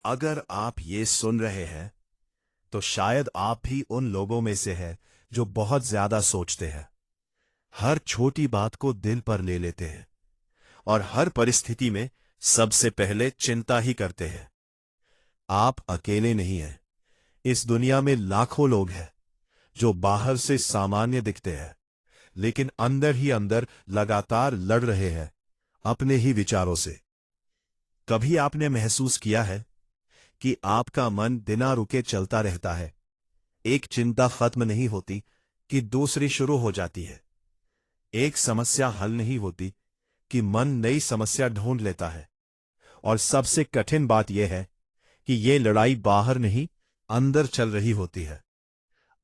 अगर आप ये सुन रहे हैं तो शायद आप भी उन लोगों में से हैं जो बहुत ज्यादा सोचते हैं, हर छोटी बात को दिल पर ले लेते हैं और हर परिस्थिति में सबसे पहले चिंता ही करते हैं। आप अकेले नहीं हैं। इस दुनिया में लाखों लोग हैं जो बाहर से सामान्य दिखते हैं, लेकिन अंदर ही अंदर लगातार लड़ रहे हैं अपने ही विचारों से। कभी आपने महसूस किया है कि आपका मन बिना रुके चलता रहता है? एक चिंता खत्म नहीं होती कि दूसरी शुरू हो जाती है। एक समस्या हल नहीं होती कि मन नई समस्या ढूंढ लेता है। और सबसे कठिन बात यह है कि ये लड़ाई बाहर नहीं, अंदर चल रही होती है।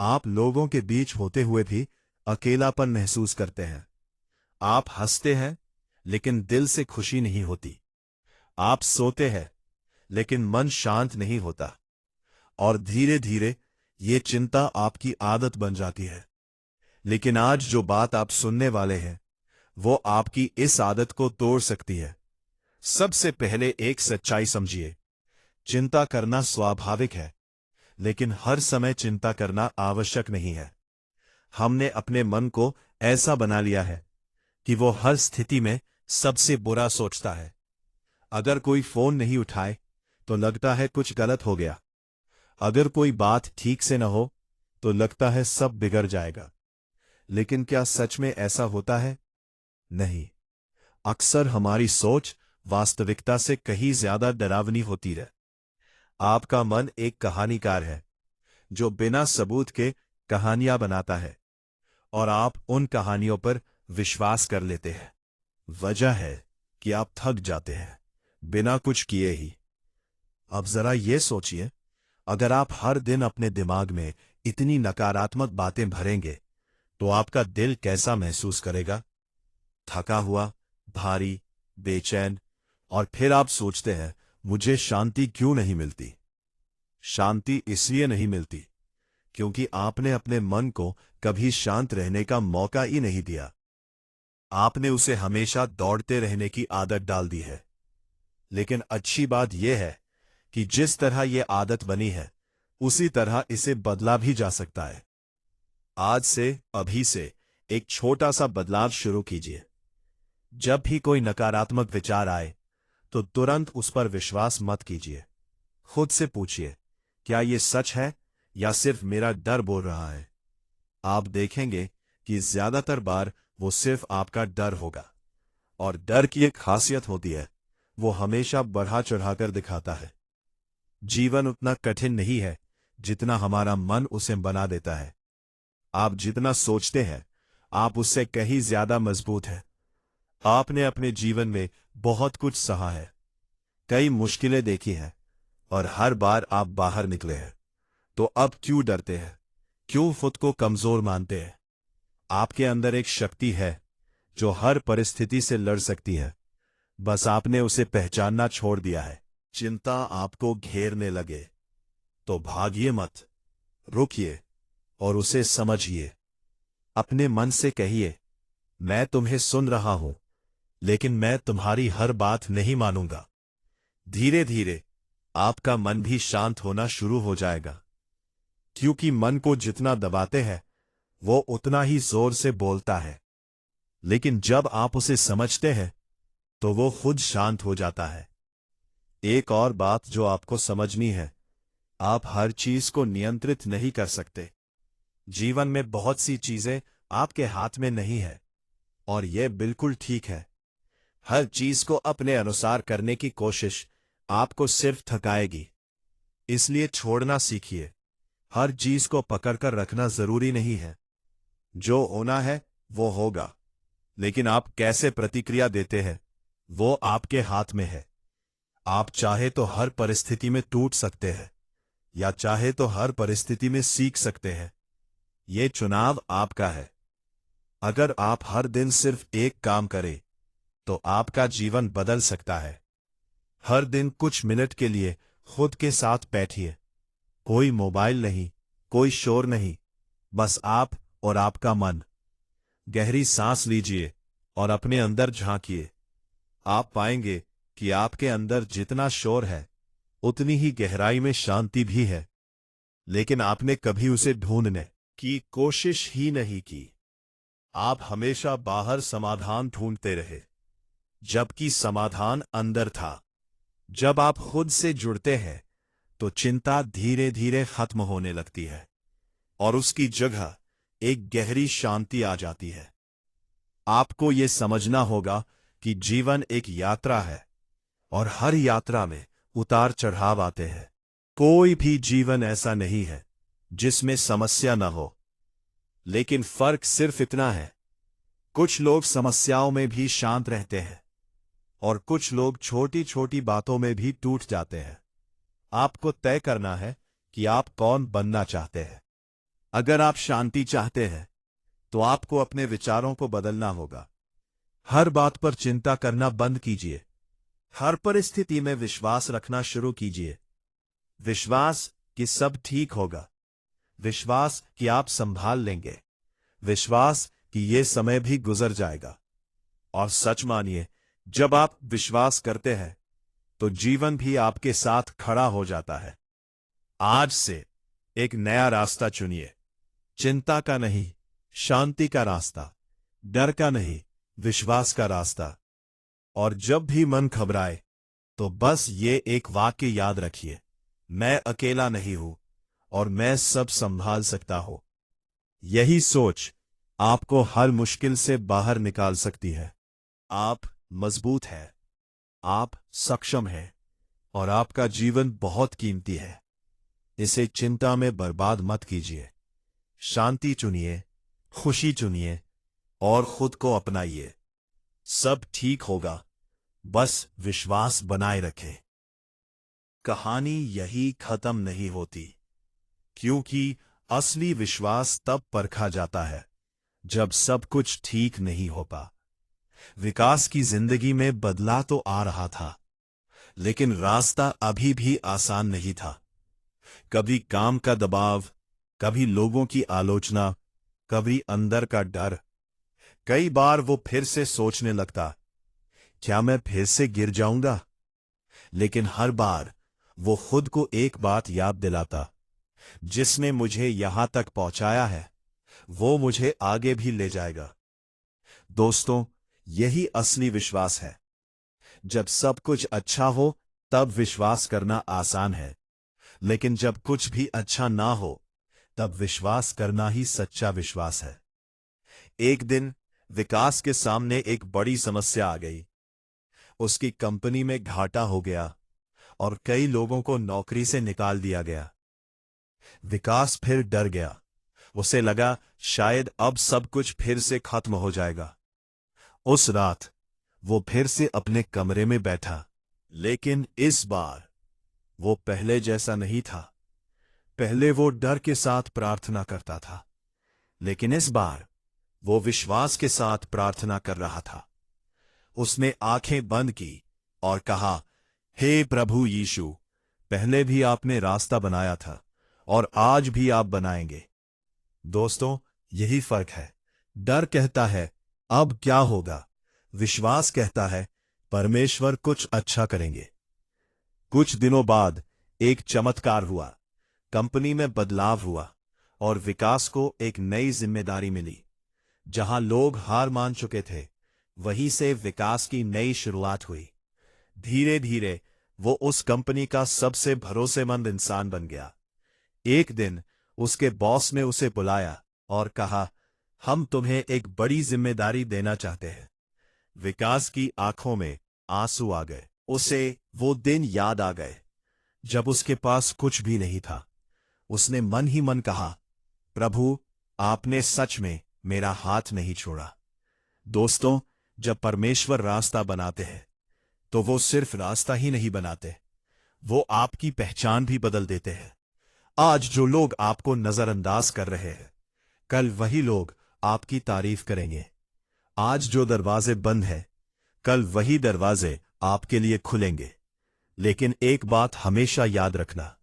आप लोगों के बीच होते हुए भी अकेलापन महसूस करते हैं। आप हंसते हैं लेकिन दिल से खुशी नहीं होती। आप सोते हैं लेकिन मन शांत नहीं होता। और धीरे धीरे ये चिंता आपकी आदत बन जाती है। लेकिन आज जो बात आप सुनने वाले हैं वो आपकी इस आदत को तोड़ सकती है। सबसे पहले एक सच्चाई समझिए। चिंता करना स्वाभाविक है, लेकिन हर समय चिंता करना आवश्यक नहीं है। हमने अपने मन को ऐसा बना लिया है कि वो हर स्थिति में सबसे बुरा सोचता है। अगर कोई फोन नहीं उठाए तो लगता है कुछ गलत हो गया। अगर कोई बात ठीक से न हो तो लगता है सब बिगड़ जाएगा। लेकिन क्या सच में ऐसा होता है? नहीं। अक्सर हमारी सोच वास्तविकता से कहीं ज्यादा डरावनी होती है। आपका मन एक कहानीकार है जो बिना सबूत के कहानियां बनाता है, और आप उन कहानियों पर विश्वास कर लेते हैं। वजह है कि आप थक जाते हैं बिना कुछ किए ही। अब जरा ये सोचिए, अगर आप हर दिन अपने दिमाग में इतनी नकारात्मक बातें भरेंगे तो आपका दिल कैसा महसूस करेगा? थका हुआ, भारी, बेचैन। और फिर आप सोचते हैं, मुझे शांति क्यों नहीं मिलती? शांति इसलिए नहीं मिलती क्योंकि आपने अपने मन को कभी शांत रहने का मौका ही नहीं दिया। आपने उसे हमेशा दौड़ते रहने की आदत डाल दी है। लेकिन अच्छी बात यह है कि जिस तरह यह आदत बनी है उसी तरह इसे बदला भी जा सकता है। आज से, अभी से एक छोटा सा बदलाव शुरू कीजिए। जब भी कोई नकारात्मक विचार आए तो तुरंत उस पर विश्वास मत कीजिए। खुद से पूछिए, क्या यह सच है या सिर्फ मेरा डर बोल रहा है? आप देखेंगे कि ज्यादातर बार वो सिर्फ आपका डर होगा। और डर की एक खासियत होती है, वो हमेशा बढ़ा चढ़ाकर दिखाता है। जीवन उतना कठिन नहीं है जितना हमारा मन उसे बना देता है। आप जितना सोचते हैं आप उससे कहीं ज्यादा मजबूत हैं। आपने अपने जीवन में बहुत कुछ सहा है, कई मुश्किलें देखी हैं, और हर बार आप बाहर निकले हैं। तो अब क्यों डरते हैं? क्यों खुद को कमजोर मानते हैं? आपके अंदर एक शक्ति है जो हर परिस्थिति से लड़ सकती है। बस आपने उसे पहचानना छोड़ दिया है। चिंता आपको घेरने लगे तो भागिए मत, रुकिए और उसे समझिए। अपने मन से कहिए, मैं तुम्हें सुन रहा हूं, लेकिन मैं तुम्हारी हर बात नहीं मानूंगा। धीरे धीरे आपका मन भी शांत होना शुरू हो जाएगा, क्योंकि मन को जितना दबाते हैं वो उतना ही जोर से बोलता है। लेकिन जब आप उसे समझते हैं तो वो खुद शांत हो जाता है। एक और बात जो आपको समझनी है, आप हर चीज को नियंत्रित नहीं कर सकते। जीवन में बहुत सी चीजें आपके हाथ में नहीं है, और यह बिल्कुल ठीक है। हर चीज को अपने अनुसार करने की कोशिश आपको सिर्फ थकाएगी। इसलिए छोड़ना सीखिए। हर चीज को पकड़कर रखना जरूरी नहीं है। जो होना है वो होगा, लेकिन आप कैसे प्रतिक्रिया देते हैं वो आपके हाथ में है। आप चाहे तो हर परिस्थिति में टूट सकते हैं, या चाहे तो हर परिस्थिति में सीख सकते हैं। ये चुनाव आपका है। अगर आप हर दिन सिर्फ एक काम करें तो आपका जीवन बदल सकता है। हर दिन कुछ मिनट के लिए खुद के साथ बैठिए। कोई मोबाइल नहीं, कोई शोर नहीं, बस आप और आपका मन। गहरी सांस लीजिए और अपने अंदर झांकिए। आप पाएंगे कि आपके अंदर जितना शोर है उतनी ही गहराई में शांति भी है, लेकिन आपने कभी उसे ढूंढने की कोशिश ही नहीं की। आप हमेशा बाहर समाधान ढूंढते रहे, जबकि समाधान अंदर था। जब आप खुद से जुड़ते हैं तो चिंता धीरे धीरे खत्म होने लगती है और उसकी जगह एक गहरी शांति आ जाती है। आपको यह समझना होगा कि जीवन एक यात्रा है और हर यात्रा में उतार चढ़ाव आते हैं। कोई भी जीवन ऐसा नहीं है जिसमें समस्या न हो, लेकिन फर्क सिर्फ इतना है, कुछ लोग समस्याओं में भी शांत रहते हैं और कुछ लोग छोटी छोटी बातों में भी टूट जाते हैं। आपको तय करना है कि आप कौन बनना चाहते हैं। अगर आप शांति चाहते हैं तो आपको अपने विचारों को बदलना होगा। हर बात पर चिंता करना बंद कीजिए। हर परिस्थिति में विश्वास रखना शुरू कीजिए। विश्वास कि सब ठीक होगा, विश्वास कि आप संभाल लेंगे, विश्वास कि यह समय भी गुजर जाएगा। और सच मानिए, जब आप विश्वास करते हैं तो जीवन भी आपके साथ खड़ा हो जाता है। आज से एक नया रास्ता चुनिए, चिंता का नहीं, शांति का रास्ता, डर का नहीं, विश्वास का रास्ता। और जब भी मन घबराए तो बस ये एक वाक्य याद रखिए, मैं अकेला नहीं हूं और मैं सब संभाल सकता हूं। यही सोच आपको हर मुश्किल से बाहर निकाल सकती है। आप मजबूत हैं, आप सक्षम हैं और आपका जीवन बहुत कीमती है। इसे चिंता में बर्बाद मत कीजिए। शांति चुनिए, खुशी चुनिए और खुद को अपनाइए। सब ठीक होगा, बस विश्वास बनाए रखें। कहानी यही खत्म नहीं होती, क्योंकि असली विश्वास तब परखा जाता है जब सब कुछ ठीक नहीं होता। विकास की जिंदगी में बदलाव तो आ रहा था, लेकिन रास्ता अभी भी आसान नहीं था। कभी काम का दबाव, कभी लोगों की आलोचना, कभी अंदर का डर। कई बार वो फिर से सोचने लगता, क्या मैं फिर से गिर जाऊंगा? लेकिन हर बार वो खुद को एक बात याद दिलाता, जिसने मुझे यहां तक पहुंचाया है वो मुझे आगे भी ले जाएगा। दोस्तों, यही असली विश्वास है। जब सब कुछ अच्छा हो तब विश्वास करना आसान है, लेकिन जब कुछ भी अच्छा ना हो तब विश्वास करना ही सच्चा विश्वास है। एक दिन विकास के सामने एक बड़ी समस्या आ गई। उसकी कंपनी में घाटा हो गया और कई लोगों को नौकरी से निकाल दिया गया। विकास फिर डर गया। उसे लगा शायद अब सब कुछ फिर से खत्म हो जाएगा। उस रात वो फिर से अपने कमरे में बैठा, लेकिन इस बार वो पहले जैसा नहीं था। पहले वो डर के साथ प्रार्थना करता था, लेकिन इस बार वो विश्वास के साथ प्रार्थना कर रहा था। उसने आंखें बंद की और कहा, हे प्रभु यीशु, पहले भी आपने रास्ता बनाया था और आज भी आप बनाएंगे। दोस्तों, यही फर्क है। डर कहता है अब क्या होगा, विश्वास कहता है परमेश्वर कुछ अच्छा करेंगे। कुछ दिनों बाद एक चमत्कार हुआ। कंपनी में बदलाव हुआ और विकास को एक नई जिम्मेदारी मिली। जहां लोग हार मान चुके थे, वहीं से विकास की नई शुरुआत हुई। धीरे धीरे वो उस कंपनी का सबसे भरोसेमंद इंसान बन गया। एक दिन उसके बॉस ने उसे बुलाया और कहा, हम तुम्हें एक बड़ी जिम्मेदारी देना चाहते हैं। विकास की आंखों में आंसू आ गए। उसे वो दिन याद आ गए जब उसके पास कुछ भी नहीं था। उसने मन ही मन कहा, प्रभु, आपने सच में मेरा हाथ नहीं छोड़ा। दोस्तों, जब परमेश्वर रास्ता बनाते हैं तो वो सिर्फ रास्ता ही नहीं बनाते, वो आपकी पहचान भी बदल देते हैं। आज जो लोग आपको नजरअंदाज कर रहे हैं, कल वही लोग आपकी तारीफ करेंगे। आज जो दरवाजे बंद हैं, कल वही दरवाजे आपके लिए खुलेंगे। लेकिन एक बात हमेशा याद रखना,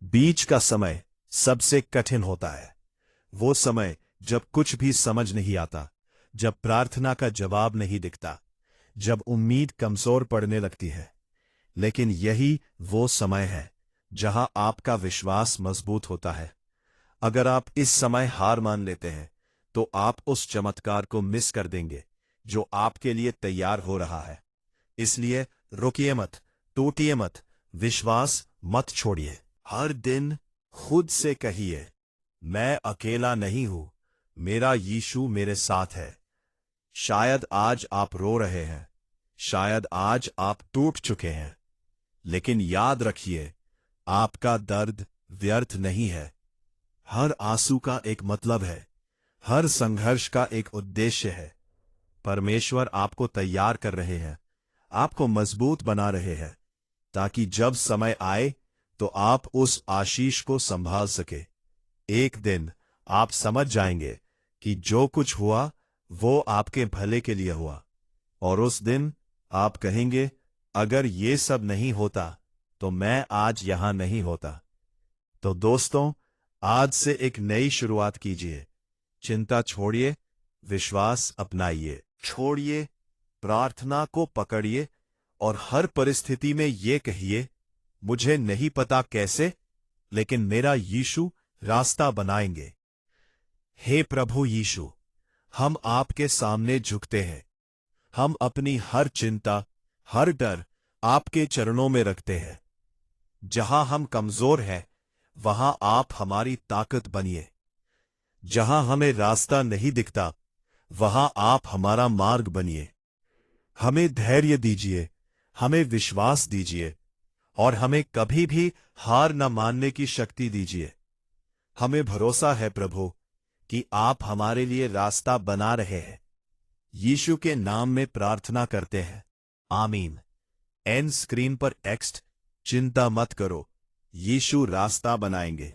बीच का समय सबसे कठिन होता है। वो समय जब कुछ भी समझ नहीं आता, जब प्रार्थना का जवाब नहीं दिखता, जब उम्मीद कमजोर पड़ने लगती है। लेकिन यही वो समय है जहां आपका विश्वास मजबूत होता है। अगर आप इस समय हार मान लेते हैं तो आप उस चमत्कार को मिस कर देंगे जो आपके लिए तैयार हो रहा है। इसलिए रुकिए मत, टूटिए मत, विश्वास मत छोड़िए। हर दिन खुद से कहिए, मैं अकेला नहीं हूं, मेरा यीशु मेरे साथ है। शायद आज आप रो रहे हैं, शायद आज आप टूट चुके हैं, लेकिन याद रखिए, आपका दर्द व्यर्थ नहीं है। हर आंसू का एक मतलब है, हर संघर्ष का एक उद्देश्य है। परमेश्वर आपको तैयार कर रहे हैं, आपको मजबूत बना रहे हैं, ताकि जब समय आए तो आप उस आशीष को संभाल सके। एक दिन आप समझ जाएंगे कि जो कुछ हुआ वो आपके भले के लिए हुआ, और उस दिन आप कहेंगे, अगर ये सब नहीं होता तो मैं आज यहां नहीं होता। तो दोस्तों, आज से एक नई शुरुआत कीजिए। चिंता छोड़िए, विश्वास अपनाइए। छोड़िए, प्रार्थना को पकड़िए और हर परिस्थिति में ये कहिए, मुझे नहीं पता कैसे, लेकिन मेरा यीशु रास्ता बनाएंगे। हे प्रभु यीशु, हम आपके सामने झुकते हैं। हम अपनी हर चिंता, हर डर आपके चरणों में रखते हैं। जहां हम कमजोर हैं, वहां आप हमारी ताकत बनिए। जहां हमें रास्ता नहीं दिखता, वहां आप हमारा मार्ग बनिए। हमें धैर्य दीजिए, हमें विश्वास दीजिए, और हमें कभी भी हार न मानने की शक्ति दीजिए। हमें भरोसा है प्रभु कि आप हमारे लिए रास्ता बना रहे हैं। यीशु के नाम में प्रार्थना करते हैं, आमीन। एंड स्क्रीन पर टेक्स्ट, चिंता मत करो, यीशु रास्ता बनाएंगे।